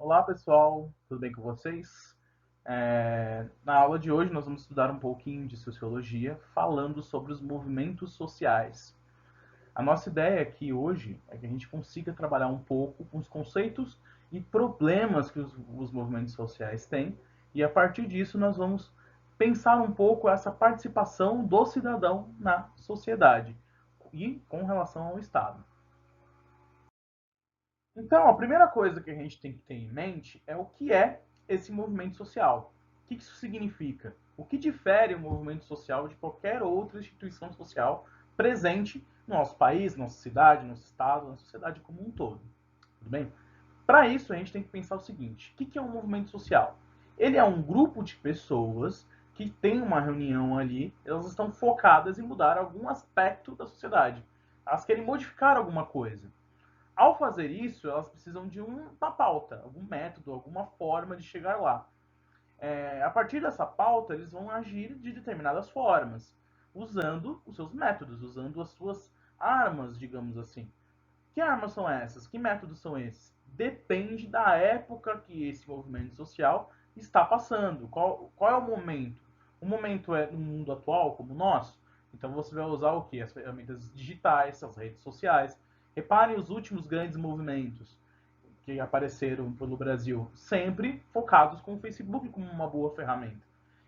Olá pessoal, tudo bem com vocês? Na aula de hoje nós vamos estudar um pouquinho de sociologia, falando sobre os movimentos sociais. A nossa ideia aqui hoje é que a gente consiga trabalhar um pouco com os conceitos e problemas que os movimentos sociais têm, e a partir disso nós vamos pensar um pouco essa participação do cidadão na sociedade e com relação ao Estado. Então, a primeira coisa que a gente tem que ter em mente é o que é esse movimento social. O que isso significa? O que difere o movimento social de qualquer outra instituição social presente no nosso país, nossa cidade, nosso estado, na sociedade como um todo. Tudo bem? Para isso, a gente tem que pensar o seguinte: o que é um movimento social? Ele é um grupo de pessoas que tem uma reunião ali, elas estão focadas em mudar algum aspecto da sociedade. Elas querem modificar alguma coisa. Ao fazer isso, elas precisam de uma pauta, algum método, alguma forma de chegar lá. A partir dessa pauta, eles vão agir de determinadas formas, usando os seus métodos, usando as suas armas, digamos assim. Que armas são essas? Que métodos são esses? Depende da época que esse movimento social está passando. Qual é o momento? O momento é no mundo atual, como o nosso. Então você vai usar o que? As ferramentas digitais, as redes sociais. Reparem os últimos grandes movimentos que apareceram pelo Brasil, sempre focados com o Facebook como uma boa ferramenta.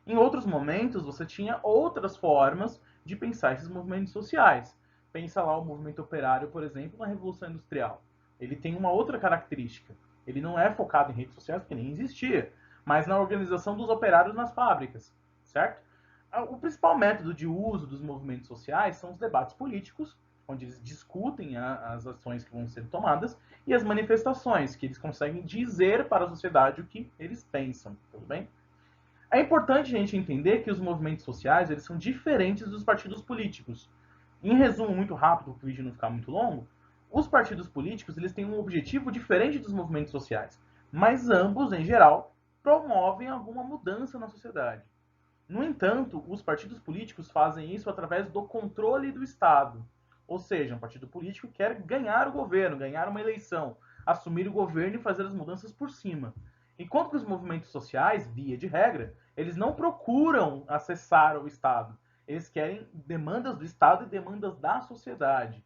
Em outros momentos, você tinha outras formas de pensar esses movimentos sociais. Pensa lá o movimento operário, por exemplo, na Revolução Industrial. Ele tem uma outra característica. Ele não é focado em redes sociais, porque nem existia, mas na organização dos operários nas fábricas, certo? O principal método de uso dos movimentos sociais são os debates políticos, onde eles discutem as ações que vão ser tomadas, e as manifestações, que eles conseguem dizer para a sociedade o que eles pensam, tudo bem? É importante a gente entender que os movimentos sociais eles são diferentes dos partidos políticos. Em resumo muito rápido, para o vídeo não ficar muito longo, os partidos políticos eles têm um objetivo diferente dos movimentos sociais, mas ambos, em geral, promovem alguma mudança na sociedade. No entanto, os partidos políticos fazem isso através do controle do Estado. Ou seja, um partido político quer ganhar o governo, ganhar uma eleição, assumir o governo e fazer as mudanças por cima. Enquanto que os movimentos sociais, via de regra, eles não procuram acessar o Estado. Eles querem demandas do Estado e demandas da sociedade,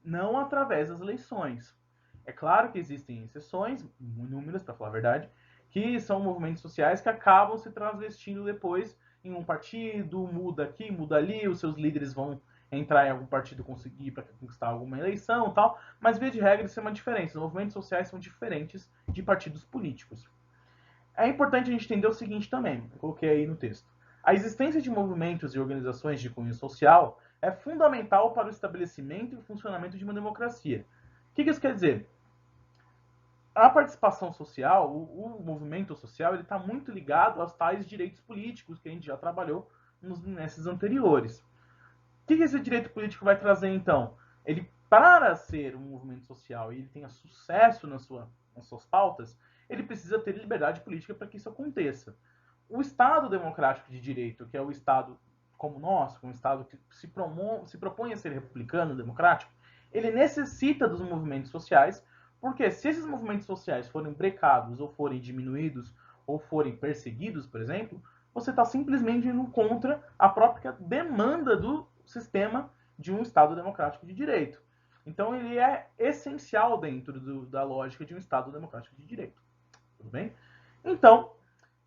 não através das eleições. É claro que existem exceções, inúmeras para falar a verdade, que são movimentos sociais que acabam se transvestindo depois em um partido, muda aqui, muda ali, os seus líderes vão entrar em algum partido conseguir para conquistar alguma eleição, tal, mas via de regra isso é uma diferença. Os movimentos sociais são diferentes de partidos políticos. É importante a gente entender o seguinte também, eu coloquei aí no texto. A existência de movimentos e organizações de cunho social é fundamental para o estabelecimento e o funcionamento de uma democracia. O que isso quer dizer? A participação social, o movimento social, ele está muito ligado aos tais direitos políticos que a gente já trabalhou nesses anteriores. O que esse direito político vai trazer então? Ele, para ser um movimento social e ele tenha sucesso nas suas pautas, ele precisa ter liberdade política para que isso aconteça. O Estado democrático de direito, que é o Estado como nós, um Estado que se propõe a ser republicano, democrático, ele necessita dos movimentos sociais, porque se esses movimentos sociais forem brecados, ou forem diminuídos, ou forem perseguidos, por exemplo, você está simplesmente indo contra a própria demanda do sistema de um Estado democrático de direito. Então, ele é essencial dentro da lógica de um Estado democrático de direito. Tudo bem? Então,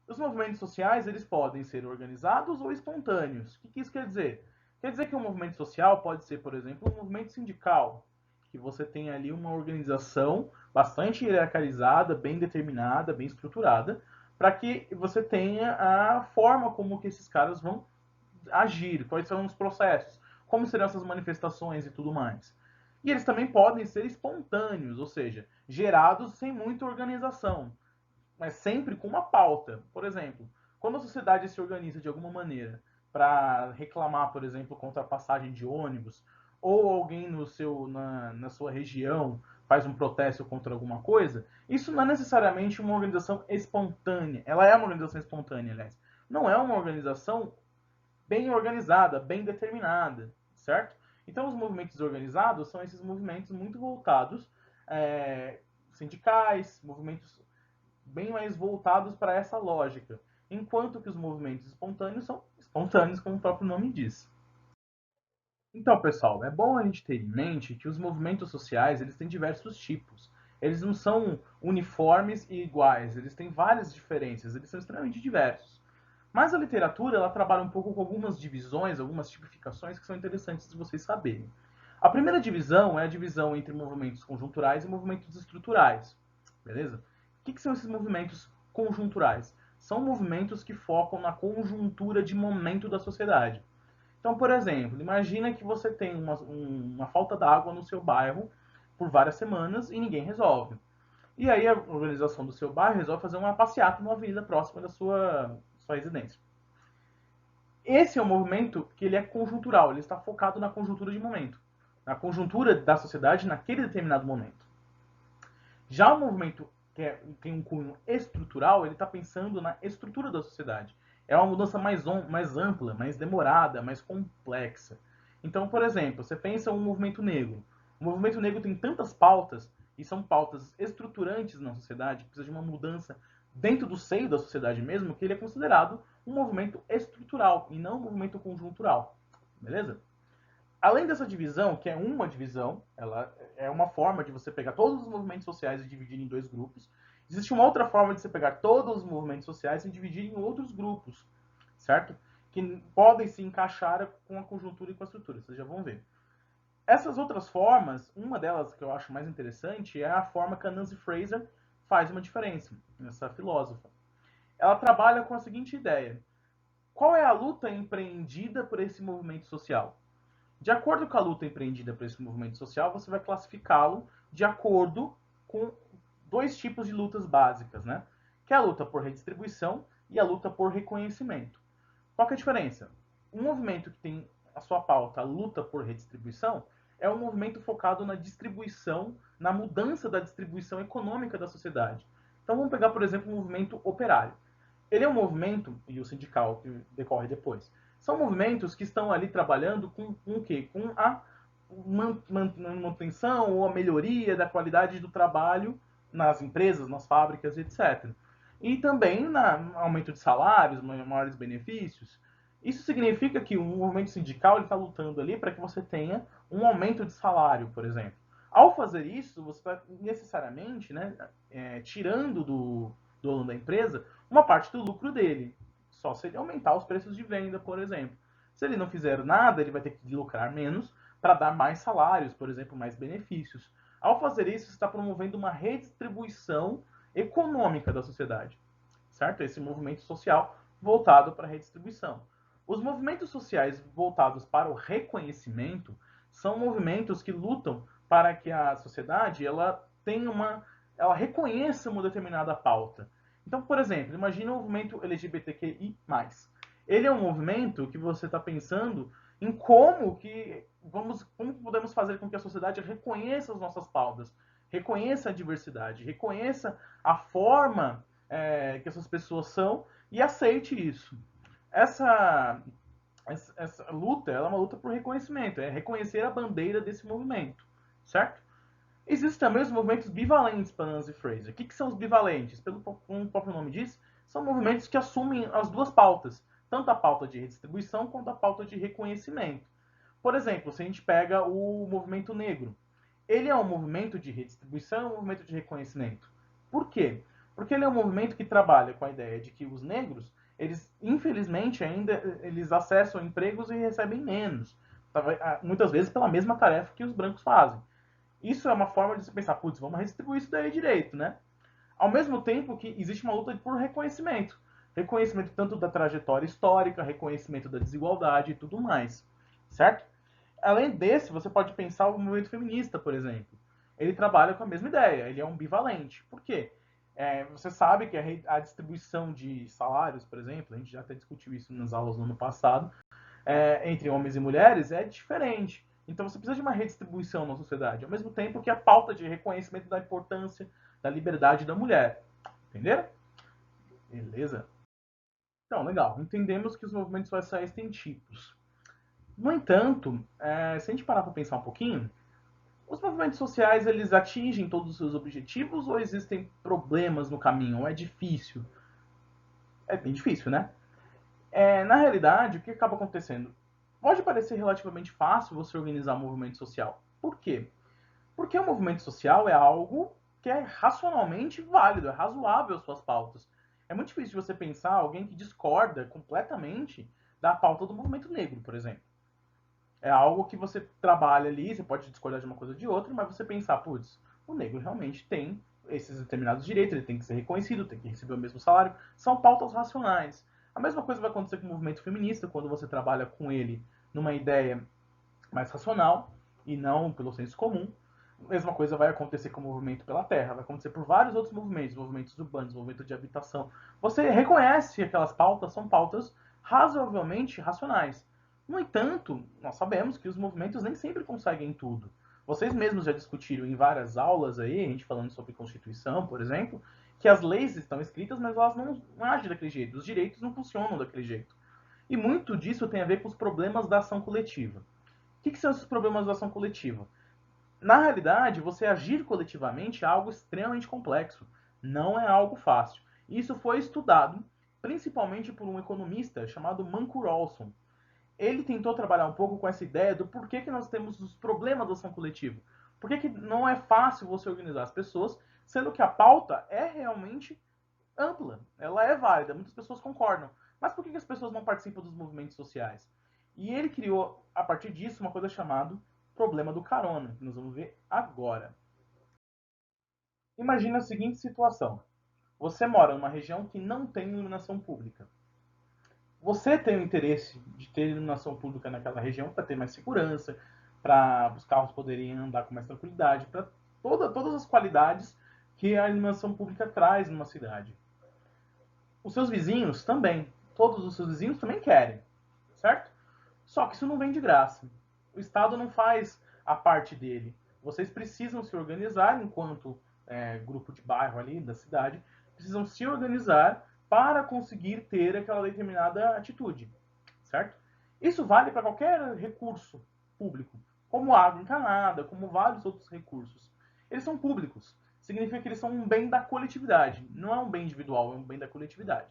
os movimentos sociais eles podem ser organizados ou espontâneos. O que isso quer dizer? Quer dizer que um movimento social pode ser, por exemplo, um movimento sindical, que você tem ali uma organização bastante hierarquizada, bem determinada, bem estruturada, para que você tenha a forma como que esses caras vão agir, quais são os processos, como serão essas manifestações e tudo mais. E eles também podem ser espontâneos, ou seja, gerados sem muita organização, mas sempre com uma pauta. Por exemplo, quando a sociedade se organiza de alguma maneira para reclamar, por exemplo, contra a passagem de ônibus, ou alguém na sua região faz um protesto contra alguma coisa, isso não é necessariamente uma organização espontânea. Ela é uma organização espontânea, aliás. Não é uma organização bem organizada, bem determinada, certo? Então, os movimentos organizados são esses movimentos muito voltados, sindicais, movimentos bem mais voltados para essa lógica, enquanto que os movimentos espontâneos são espontâneos, como o próprio nome diz. Então, pessoal, é bom a gente ter em mente que os movimentos sociais eles têm diversos tipos. Eles não são uniformes e iguais, eles têm várias diferenças, eles são extremamente diversos. Mas a literatura ela trabalha um pouco com algumas divisões, algumas tipificações que são interessantes de vocês saberem. A primeira divisão é a divisão entre movimentos conjunturais e movimentos estruturais. Beleza? O que são esses movimentos conjunturais? São movimentos que focam na conjuntura de momento da sociedade. Então, por exemplo, imagina que você tem uma falta d'água no seu bairro por várias semanas e ninguém resolve. E aí a organização do seu bairro resolve fazer uma passeata numa avenida próxima da sua residência. Esse é um movimento que ele é conjuntural, ele está focado na conjuntura de momento, na conjuntura da sociedade naquele determinado momento. Já o movimento que tem um cunho estrutural, ele está pensando na estrutura da sociedade. É uma mudança mais ampla, mais demorada, mais complexa. Então, por exemplo, você pensa um movimento negro. O movimento negro tem tantas pautas, e são pautas estruturantes na sociedade, que precisa de uma mudança dentro do seio da sociedade mesmo, que ele é considerado um movimento estrutural e não um movimento conjuntural. Beleza? Além dessa divisão, que é uma divisão, ela é uma forma de você pegar todos os movimentos sociais e dividir em dois grupos. Existe uma outra forma de você pegar todos os movimentos sociais e dividir em outros grupos, certo? Que podem se encaixar com a conjuntura e com a estrutura, vocês já vão ver. Essas outras formas, uma delas que eu acho mais interessante é a forma que a Nancy Fraser faz uma diferença, essa filósofa. Ela trabalha com a seguinte ideia: qual é a luta empreendida por esse movimento social? De acordo com a luta empreendida por esse movimento social, você vai classificá-lo de acordo com dois tipos de lutas básicas, né? Que é a luta por redistribuição e a luta por reconhecimento. Qual que é a diferença? Um movimento que tem a sua pauta a luta por redistribuição é um movimento focado na distribuição, na mudança da distribuição econômica da sociedade. Então vamos pegar, por exemplo, o movimento operário. Ele é um movimento, e o sindical que decorre depois, são movimentos que estão ali trabalhando com o quê? Com a manutenção ou a melhoria da qualidade do trabalho nas empresas, nas fábricas, etc. E também no aumento de salários, maiores benefícios. Isso significa que o movimento sindical está lutando ali para que você tenha um aumento de salário, por exemplo. Ao fazer isso, você está necessariamente, né, tirando do dono da empresa uma parte do lucro dele. Só se ele aumentar os preços de venda, por exemplo. Se ele não fizer nada, ele vai ter que lucrar menos para dar mais salários, por exemplo, mais benefícios. Ao fazer isso, você está promovendo uma redistribuição econômica da sociedade, certo? Esse movimento social voltado para a redistribuição. Os movimentos sociais voltados para o reconhecimento são movimentos que lutam para que a sociedade ela tenha ela reconheça uma determinada pauta. Então, por exemplo, imagine o movimento LGBTQI+. Ele é um movimento que você está pensando em como podemos fazer com que a sociedade reconheça as nossas pautas, reconheça a diversidade, reconheça a forma que essas pessoas são e aceite isso. Essa, essa luta ela é uma luta por reconhecimento, é reconhecer a bandeira desse movimento, certo? Existem também os movimentos bivalentes para Nancy Fraser. O que são os bivalentes? Como o próprio nome diz, são movimentos que assumem as duas pautas, tanto a pauta de redistribuição quanto a pauta de reconhecimento. Por exemplo, se a gente pega o movimento negro, ele é um movimento de redistribuição, um movimento de reconhecimento. Por quê? Porque ele é um movimento que trabalha com a ideia de que os negros, eles infelizmente ainda eles acessam empregos e recebem menos, muitas vezes pela mesma tarefa que os brancos fazem. Isso é uma forma de se pensar, putz, vamos redistribuir isso daí direito, né? Ao mesmo tempo que existe uma luta por reconhecimento. Reconhecimento tanto da trajetória histórica, reconhecimento da desigualdade e tudo mais, certo? Além desse, você pode pensar o movimento feminista, por exemplo. Ele trabalha com a mesma ideia, ele é um bivalente. Por quê? Você sabe que a distribuição de salários, por exemplo, a gente já até discutiu isso nas aulas no ano passado, entre homens e mulheres é diferente. Então você precisa de uma redistribuição na sociedade, ao mesmo tempo que a pauta de reconhecimento da importância da liberdade da mulher. Entenderam? Beleza? Então, legal. Entendemos que os movimentos sociais têm tipos. No entanto, se a gente parar para pensar um pouquinho, Os movimentos sociais, eles atingem todos os seus objetivos ou existem problemas no caminho? Ou é difícil? É bem difícil, né? Na realidade, o que acaba acontecendo? Pode parecer relativamente fácil você organizar um movimento social. Por quê? Porque o movimento social é algo que é racionalmente válido, é razoável as suas pautas. É muito difícil você pensar alguém que discorda completamente da pauta do movimento negro, por exemplo. É algo que você trabalha ali, você pode discordar de uma coisa ou de outra, mas você pensar, putz, o negro realmente tem esses determinados direitos, ele tem que ser reconhecido, tem que receber o mesmo salário, são pautas racionais. A mesma coisa vai acontecer com o movimento feminista, quando você trabalha com ele numa ideia mais racional e não pelo senso comum. A mesma coisa vai acontecer com o movimento pela terra, vai acontecer por vários outros movimentos, movimentos urbanos, movimento de habitação. Você reconhece que aquelas pautas são pautas razoavelmente racionais. No entanto, nós sabemos que os movimentos nem sempre conseguem tudo. Vocês mesmos já discutiram em várias aulas aí, a gente falando sobre Constituição, por exemplo, que as leis estão escritas, mas elas não agem daquele jeito. Os direitos não funcionam daquele jeito. E muito disso tem a ver com os problemas da ação coletiva. O que são esses problemas da ação coletiva? Na realidade, você agir coletivamente é algo extremamente complexo. Não é algo fácil. Isso foi estudado principalmente por um economista chamado Manco Rawson. Ele tentou trabalhar um pouco com essa ideia do porquê que nós temos os problemas da ação coletiva. Por que não é fácil você organizar as pessoas, sendo que a pauta é realmente ampla, ela é válida, muitas pessoas concordam. Mas por que as pessoas não participam dos movimentos sociais? E ele criou, a partir disso, uma coisa chamada problema do carona, que nós vamos ver agora. Imagina a seguinte situação. Você mora numa região que não tem iluminação pública. Você tem o interesse de ter iluminação pública naquela região para ter mais segurança, para os carros poderem andar com mais tranquilidade, para todas as qualidades que a iluminação pública traz numa cidade. Os seus vizinhos também. Todos os seus vizinhos também querem, certo? Só que isso não vem de graça. O Estado não faz a parte dele. Vocês precisam se organizar enquanto grupo de bairro ali da cidade, precisam se organizar para conseguir ter aquela determinada atitude, certo? Isso vale para qualquer recurso público, como água encanada, como vários outros recursos. Eles são públicos. Significa que eles são um bem da coletividade. Não é um bem individual, é um bem da coletividade.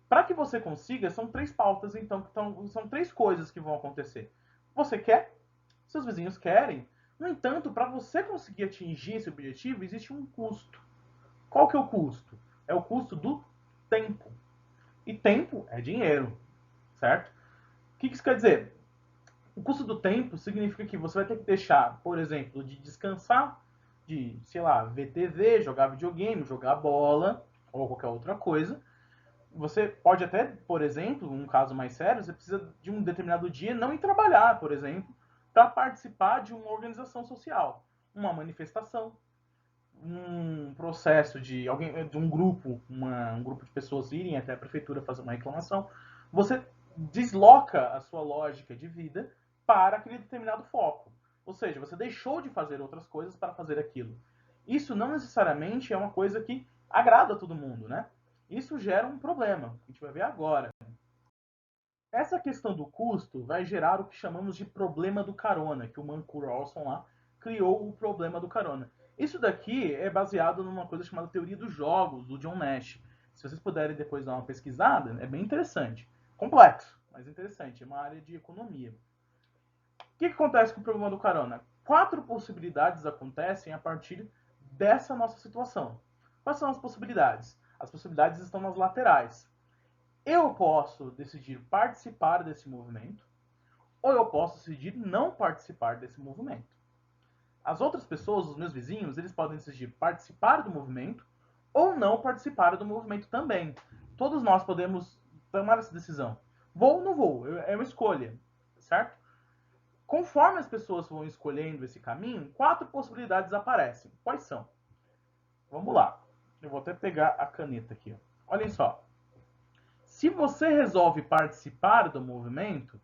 Para que você consiga, são três pautas, então, são três coisas que vão acontecer. Você quer, seus vizinhos querem. No entanto, para você conseguir atingir esse objetivo, existe um custo. Qual que é o custo? É o custo do tempo. E tempo é dinheiro, certo? O que isso quer dizer? O custo do tempo significa que você vai ter que deixar, por exemplo, de descansar, de, sei lá, ver TV, jogar videogame, jogar bola ou qualquer outra coisa. Você pode até, por exemplo, um caso mais sério, você precisa de um determinado dia não ir trabalhar, por exemplo, para participar de uma organização social, uma manifestação, um processo de alguém, de um grupo, um grupo de pessoas irem até a prefeitura fazer uma reclamação. Você desloca a sua lógica de vida para aquele determinado foco. Ou seja, você deixou de fazer outras coisas para fazer aquilo. Isso não necessariamente é uma coisa que agrada a todo mundo, né? Isso gera um problema, que a gente vai ver agora. Essa questão do custo vai gerar o que chamamos de problema do carona, que o Manco Rawson lá criou o problema do carona. Isso daqui é baseado numa coisa chamada teoria dos jogos, do John Nash. Se vocês puderem depois dar uma pesquisada, é bem interessante. Complexo, mas interessante. É uma área de economia. O que acontece com o problema do carona? Quatro possibilidades acontecem a partir dessa nossa situação. Quais são as possibilidades? As possibilidades estão nas laterais. Eu posso decidir participar desse movimento, ou eu posso decidir não participar desse movimento. As outras pessoas, os meus vizinhos, eles podem decidir participar do movimento ou não participar do movimento também. Todos nós podemos tomar essa decisão. Vou ou não vou? É uma escolha, certo? Conforme as pessoas vão escolhendo esse caminho, quatro possibilidades aparecem. Quais são? Vamos lá. Eu vou até pegar a caneta aqui. Olhem só. Se você resolve participar do movimento,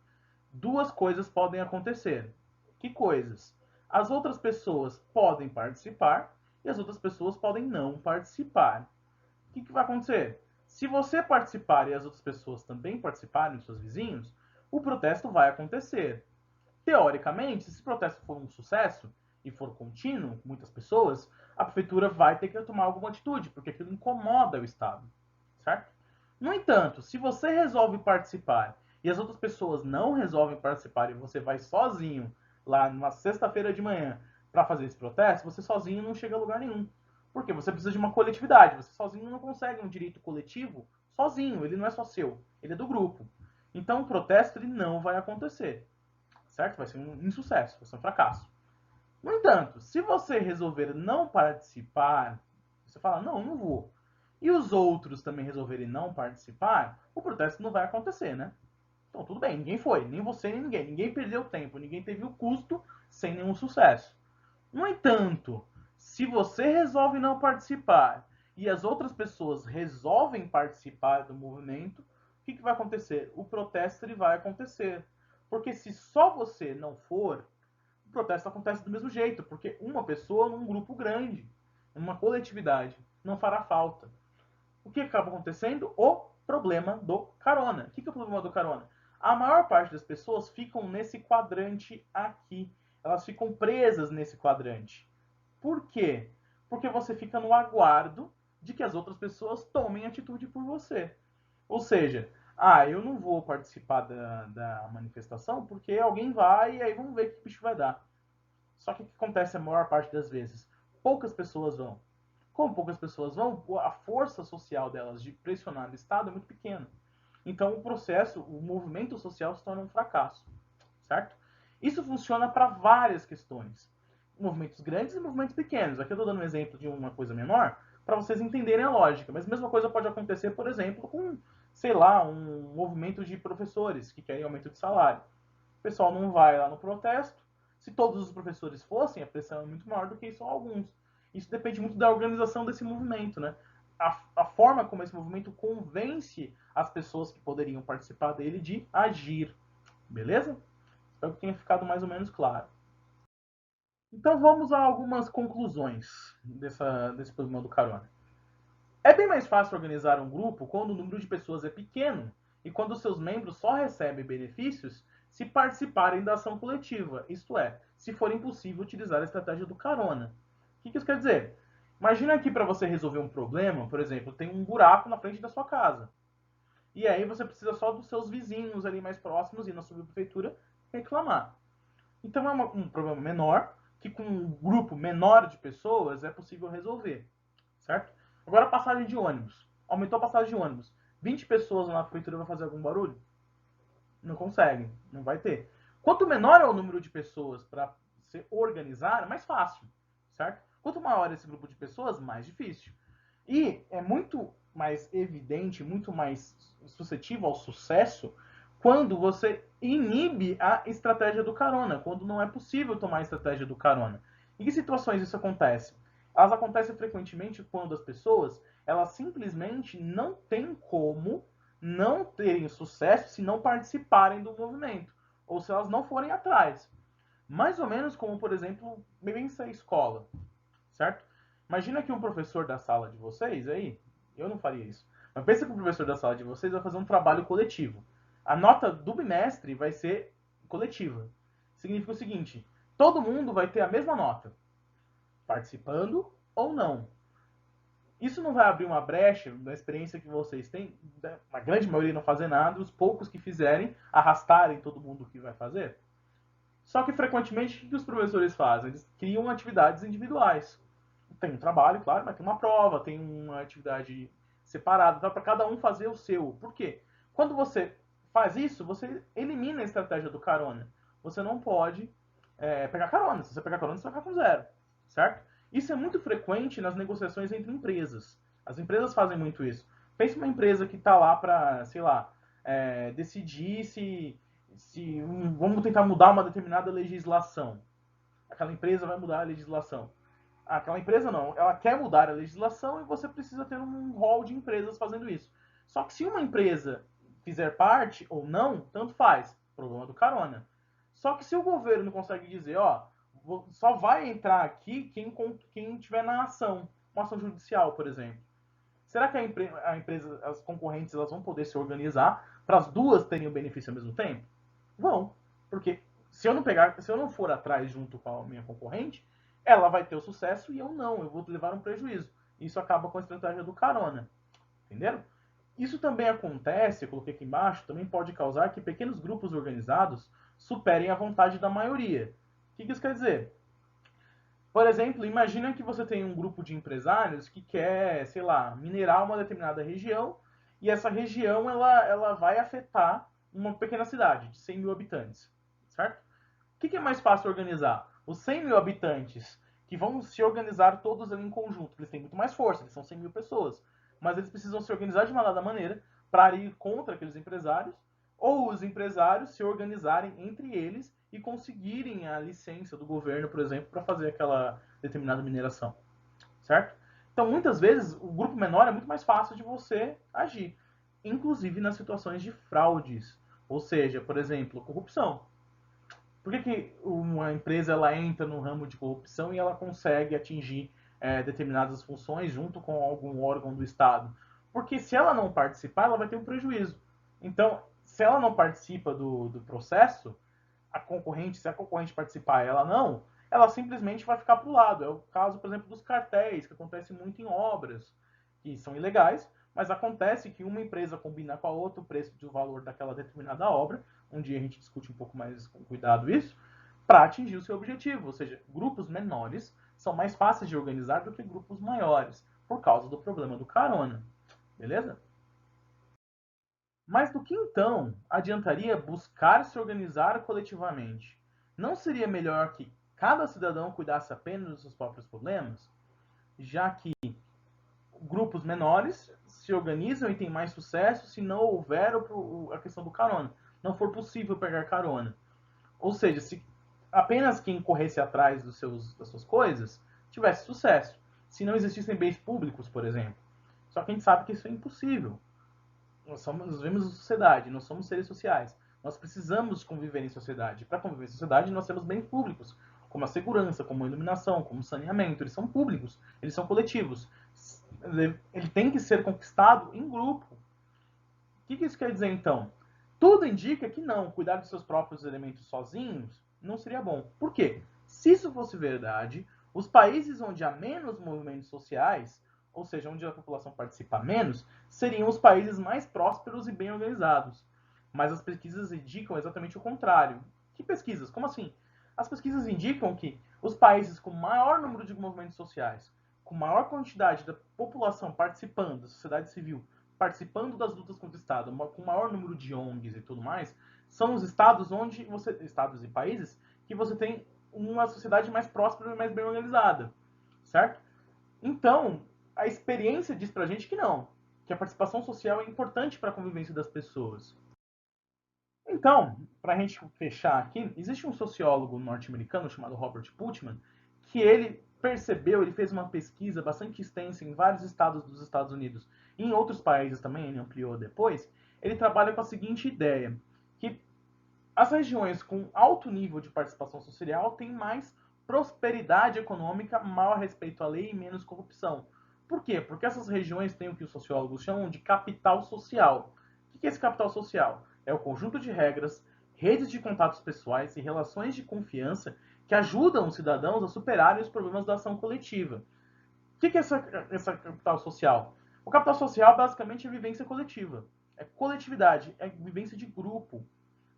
duas coisas podem acontecer. Que coisas? As outras pessoas podem participar e as outras pessoas podem não participar. O que vai acontecer? Se você participar e as outras pessoas também participarem, os seus vizinhos, o protesto vai acontecer. Teoricamente, se esse protesto for um sucesso, e for contínuo, com muitas pessoas, a prefeitura vai ter que tomar alguma atitude, porque aquilo incomoda o Estado, certo? No entanto, se você resolve participar e as outras pessoas não resolvem participar e você vai sozinho lá numa sexta-feira de manhã para fazer esse protesto, você sozinho não chega a lugar nenhum. Porque você precisa de uma coletividade. Você sozinho não consegue um direito coletivo sozinho. Ele não é só seu, ele é do grupo. Então o protesto ele não vai acontecer, certo? Vai ser um insucesso, vai ser um fracasso. No entanto, se você resolver não participar, você fala, não, não vou, e os outros também resolverem não participar, o protesto não vai acontecer, né? Então, tudo bem, ninguém foi, nem você nem ninguém. Ninguém perdeu tempo, ninguém teve o custo sem nenhum sucesso. No entanto, se você resolve não participar e as outras pessoas resolvem participar do movimento, o que vai acontecer? O protesto ele vai acontecer. Porque se só você não for, o protesto acontece do mesmo jeito, porque uma pessoa num grupo grande, numa coletividade, não fará falta. O que acaba acontecendo? O problema do carona. O que é o problema do carona? A maior parte das pessoas ficam nesse quadrante aqui. Elas ficam presas nesse quadrante. Por quê? Porque você fica no aguardo de que as outras pessoas tomem atitude por você. Ou seja, eu não vou participar da manifestação porque alguém vai e aí vamos ver o que o bicho vai dar. Só que o que acontece a maior parte das vezes? Poucas pessoas vão. Como poucas pessoas vão, a força social delas de pressionar o Estado é muito pequena. Então o processo, o movimento social se torna um fracasso, certo? Isso funciona para várias questões. Movimentos grandes e movimentos pequenos. Aqui eu estou dando um exemplo de uma coisa menor para vocês entenderem a lógica. Mas a mesma coisa pode acontecer, por exemplo, com, sei lá, um movimento de professores que querem aumento de salário. O pessoal não vai lá no protesto. Se todos os professores fossem, a pressão é muito maior do que só alguns. Isso depende muito da organização desse movimento, né? A forma como esse movimento convence as pessoas que poderiam participar dele de agir. Beleza? Espero que tenha ficado mais ou menos claro. Então vamos a algumas conclusões desse problema do carona. É bem mais fácil organizar um grupo quando o número de pessoas é pequeno e quando seus membros só recebem benefícios se participarem da ação coletiva, isto é, se for impossível utilizar a estratégia do carona. O que isso quer dizer? Imagina que para você resolver um problema, por exemplo, tem um buraco na frente da sua casa. E aí você precisa só dos seus vizinhos ali mais próximos ir na subprefeitura reclamar. Então é um problema menor que com um grupo menor de pessoas é possível resolver, certo? Agora passagem de ônibus. Aumentou a passagem de ônibus. 20 pessoas na prefeitura vai fazer algum barulho? Não consegue, não vai ter. Quanto menor é o número de pessoas para se organizar, mais fácil, certo? Quanto maior é esse grupo de pessoas, mais difícil. E é muito mais evidente, muito mais suscetível ao sucesso quando você inibe a estratégia do carona, quando não é possível tomar a estratégia do carona. Em que situações isso acontece? Elas acontecem frequentemente quando as pessoas elas simplesmente não têm como não terem sucesso se não participarem do movimento, ou se elas não forem atrás. Mais ou menos como, por exemplo, pensa a escola, certo? Imagina que um professor da sala de vocês, aí, eu não faria isso, mas pensa que o professor da sala de vocês vai fazer um trabalho coletivo. A nota do bimestre vai ser coletiva. Significa o seguinte, todo mundo vai ter a mesma nota, participando ou não. Isso não vai abrir uma brecha da experiência que vocês têm, a grande maioria não fazer nada, os poucos que fizerem arrastarem todo mundo que vai fazer? Só que frequentemente o que os professores fazem? Eles criam atividades individuais. Tem um trabalho, claro, mas tem uma prova, tem uma atividade separada, para cada um fazer o seu. Por quê? Quando você faz isso, você elimina a estratégia do carona. Você não pode pegar carona. Se você pegar carona, você vai ficar com zero, certo? Isso é muito frequente nas negociações entre empresas. As empresas fazem muito isso. Pensa uma empresa que está lá para, sei lá, decidir se vamos tentar mudar uma determinada legislação. Aquela empresa vai mudar a legislação. Aquela empresa não, ela quer mudar a legislação e você precisa ter um rol de empresas fazendo isso. Só que se uma empresa fizer parte ou não, tanto faz. Problema do carona. Só que se o governo consegue dizer, ó, só vai entrar aqui quem tiver na ação, uma ação judicial, por exemplo. Será que a empresa, as concorrentes, elas vão poder se organizar para as duas terem o benefício ao mesmo tempo? Vão, porque se eu não for atrás junto com a minha concorrente, ela vai ter o sucesso e eu não, eu vou levar um prejuízo. Isso acaba com a estratégia do carona. Entenderam? Isso também acontece, eu coloquei aqui embaixo, também pode causar que pequenos grupos organizados superem a vontade da maioria. O que isso quer dizer? Por exemplo, imagina que você tem um grupo de empresários que quer, sei lá, minerar uma determinada região e essa região ela vai afetar uma pequena cidade de 100 mil habitantes, certo? O que é mais fácil organizar? Os 100 mil habitantes que vão se organizar todos ali em conjunto, eles têm muito mais força, eles são 100 mil pessoas, mas eles precisam se organizar de uma dada maneira para ir contra aqueles empresários, ou os empresários se organizarem entre eles e conseguirem a licença do governo, por exemplo, para fazer aquela determinada mineração, certo? Então, muitas vezes, o grupo menor é muito mais fácil de você agir, inclusive nas situações de fraudes, ou seja, por exemplo, corrupção. Por que uma empresa ela entra no ramo de corrupção e ela consegue atingir determinadas funções junto com algum órgão do Estado? Porque se ela não participar, ela vai ter um prejuízo. Então, se ela não participa do processo, a concorrente, se a concorrente participar ela não, ela simplesmente vai ficar para o lado. É o caso, por exemplo, dos cartéis, que acontece muito em obras, que são ilegais, mas acontece que uma empresa combina com a outra o preço do valor daquela determinada obra, um dia a gente discute um pouco mais com cuidado isso, para atingir o seu objetivo. Ou seja, grupos menores são mais fáceis de organizar do que grupos maiores, por causa do problema do carona. Beleza? Mas do que então adiantaria buscar se organizar coletivamente? Não seria melhor que cada cidadão cuidasse apenas dos seus próprios problemas, já que grupos menores se organizam e têm mais sucesso se não houver a questão do carona, não for possível pegar carona. Ou seja, se apenas quem corresse atrás das suas coisas tivesse sucesso. Se não existissem bens públicos, por exemplo. Só que a gente sabe que isso é impossível. Nós vivemos em sociedade, nós somos seres sociais. Nós precisamos conviver em sociedade. Para conviver em sociedade, nós temos bens públicos, como a segurança, como a iluminação, como o saneamento. Eles são públicos, eles são coletivos. Ele tem que ser conquistado em grupo. O que isso quer dizer, então? Tudo indica que não, cuidar dos seus próprios elementos sozinhos não seria bom. Por quê? Se isso fosse verdade, os países onde há menos movimentos sociais, ou seja, onde a população participa menos, seriam os países mais prósperos e bem organizados. Mas as pesquisas indicam exatamente o contrário. Que pesquisas? Como assim? As pesquisas indicam que os países com maior número de movimentos sociais, com maior quantidade da população participando, da sociedade civil, participando das lutas contra o Estado, com maior número de ONGs e tudo mais, são os estados onde estados e países que você tem uma sociedade mais próspera e mais bem organizada, certo? Então, a experiência diz pra gente que não, que a participação social é importante para a convivência das pessoas. Então, para a gente fechar aqui, existe um sociólogo norte-americano chamado Robert Putnam, que ele percebeu, ele fez uma pesquisa bastante extensa em vários estados dos Estados Unidos e em outros países também, ele ampliou depois. Ele trabalha com a seguinte ideia, que as regiões com alto nível de participação social têm mais prosperidade econômica, maior respeito à lei e menos corrupção. Por quê? Porque essas regiões têm o que os sociólogos chamam de capital social. O que é esse capital social? É o conjunto de regras, redes de contatos pessoais e relações de confiança que ajudam os cidadãos a superarem os problemas da ação coletiva. O que é essa capital social? O capital social basicamente é vivência coletiva. É coletividade, é vivência de grupo,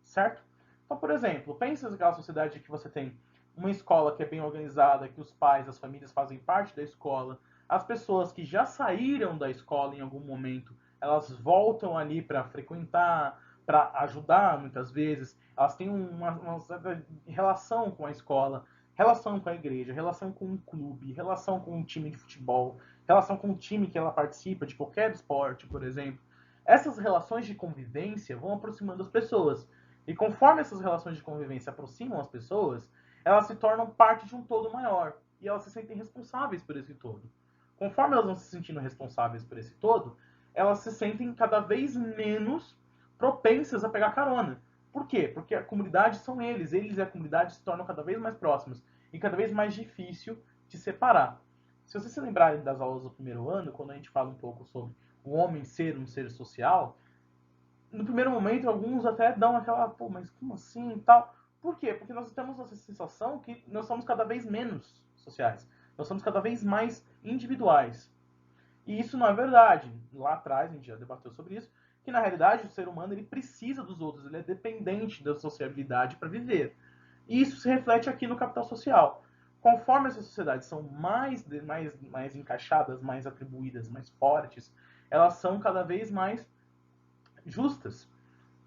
certo? Então, por exemplo, pensa naquela sociedade que você tem uma escola que é bem organizada, que os pais, as famílias fazem parte da escola, as pessoas que já saíram da escola em algum momento, elas voltam ali para frequentar, para ajudar muitas vezes, elas têm uma certa relação com a escola, relação com a igreja, relação com um clube, relação com um time de futebol, relação com um time que ela participa de qualquer esporte, por exemplo. Essas relações de convivência vão aproximando as pessoas. E conforme essas relações de convivência aproximam as pessoas, elas se tornam parte de um todo maior. E elas se sentem responsáveis por esse todo. Conforme elas vão se sentindo responsáveis por esse todo, elas se sentem cada vez menos propensas a pegar carona. Por quê? Porque a comunidade são eles. Eles e a comunidade se tornam cada vez mais próximos. E cada vez mais difícil de separar. Se vocês se lembrarem das aulas do primeiro ano, quando a gente fala um pouco sobre o homem ser um ser social, no primeiro momento, alguns até dão aquela, mas como assim e tal? Por quê? Porque nós temos essa sensação que nós somos cada vez menos sociais. Nós somos cada vez mais individuais. E isso não é verdade. Lá atrás, a gente já debateu sobre isso, que na realidade o ser humano ele precisa dos outros, ele é dependente da sociabilidade para viver. E isso se reflete aqui no capital social. Conforme essas sociedades são mais encaixadas, mais atribuídas, mais fortes, elas são cada vez mais justas.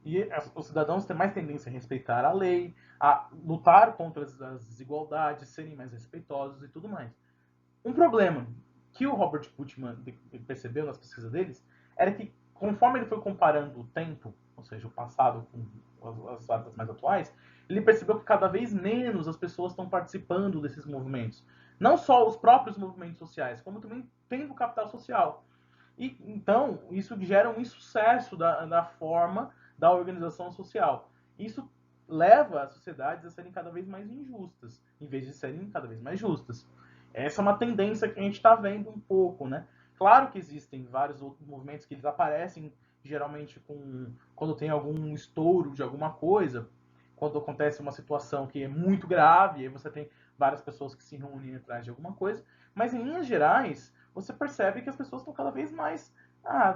E os cidadãos têm mais tendência a respeitar a lei, a lutar contra as desigualdades, serem mais respeitosos e tudo mais. Um problema que o Robert Putnam percebeu nas pesquisas deles era que, conforme ele foi comparando o tempo, ou seja, o passado com as datas mais atuais, ele percebeu que cada vez menos as pessoas estão participando desses movimentos. Não só os próprios movimentos sociais, como também tem o capital social. E então, isso gera um insucesso da forma da organização social. Isso leva as sociedades a serem cada vez mais injustas, em vez de serem cada vez mais justas. Essa é uma tendência que a gente está vendo um pouco, né? Claro que existem vários outros movimentos que eles aparecem geralmente quando tem algum estouro de alguma coisa, quando acontece uma situação que é muito grave, e aí você tem várias pessoas que se reúnem atrás de alguma coisa, mas em linhas gerais, você percebe que as pessoas estão cada vez mais,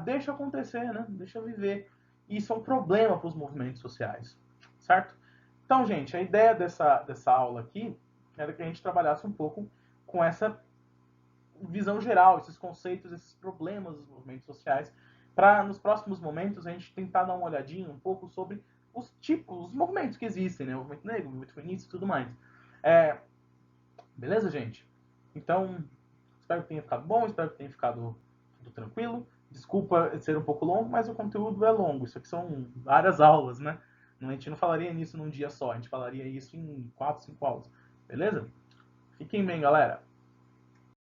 deixa acontecer, né? Deixa viver. E isso é um problema para os movimentos sociais, certo? Então, gente, a ideia dessa aula aqui era que a gente trabalhasse um pouco com essa visão geral, esses conceitos, esses problemas dos movimentos sociais, para nos próximos momentos a gente tentar dar uma olhadinha um pouco sobre os tipos, os movimentos que existem, né? O movimento negro, o movimento feminista e tudo mais. Beleza, gente? Então, espero que tenha ficado bom, espero que tenha ficado tudo tranquilo. Desculpa ser um pouco longo, mas o conteúdo é longo. Isso aqui são várias aulas, né? A gente não falaria nisso num dia só, a gente falaria isso em 4, 5 aulas. Beleza? Fiquem bem, galera.